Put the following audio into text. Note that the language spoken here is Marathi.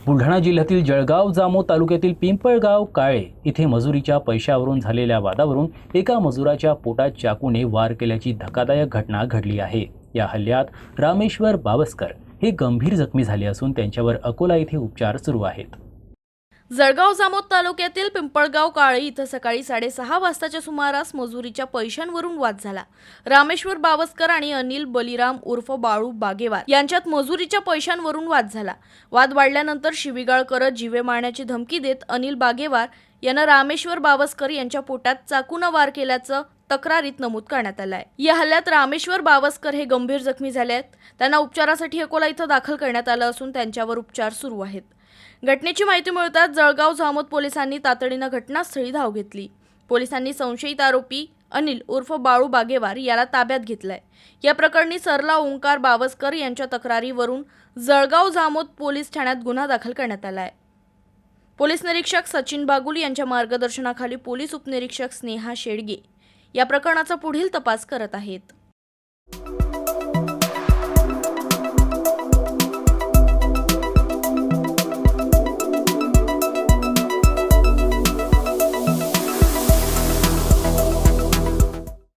बुलढाणा जिल्ह्यातील जळगाव जामोद तालुक्यातील पिंपळगाव काळे इथे मजुरीच्या पैशावरून झालेल्या वादावरून एका मजुराच्या पोटात चाकूने वार केल्याची धक्कादायक घटना घडली आहे। या हल्ल्यात रामेश्वर बावस्कर हे गंभीर जखमी झाले असून त्यांच्यावर अकोला येथे उपचार सुरू आहेत। जळगाव जामोद तालुक्यातील पिंपळगाव काळे इथं सकाळी 6:30 वाजताच्या सुमारास मजुरीच्या पैशांवरून वाद झाला। रामेश्वर बावस्कर आणि अनिल बलिराम उर्फ बाळू बागेवार यांच्यात मजुरीच्या पैशांवरून वाद झाला। वाद वाढल्यानंतर शिवीगाळ करत जीवे मारण्याची धमकी देत अनिल बागेवार यांना रामेश्वर बावस्कर यांच्या पोटात चाकूने वार केल्याचं तक्रारीत नमूद करण्यात आलं आहे। या हल्ल्यात रामेश्वर बावस्कर हे गंभीर जखमी झाले आहेत। त्यांना उपचारासाठी अकोला इथं दाखल करण्यात आलं असून त्यांच्यावर उपचार सुरू आहेत। घटनेची माहिती मिळताच जळगाव जामोद पोलिसांनी तातडीने घटनास्थळी धाव घेतली। पोलिसांनी संशयित आरोपी अनिल उर्फ बाळू बागेवार याला ताब्यात घेतलाय। या प्रकरणी सरला ओंकार बावस्कर यांच्या तक्रारीवरून जळगाव जामोद पोलीस ठाण्यात गुन्हा दाखल करण्यात आला आहे। पोलीस निरीक्षक सचिन बागुल यांच्या मार्गदर्शनाखाली पोलीस उपनिरीक्षक स्नेहा शेडगे या प्रकरणाचा पुढील तपास करत आहेत।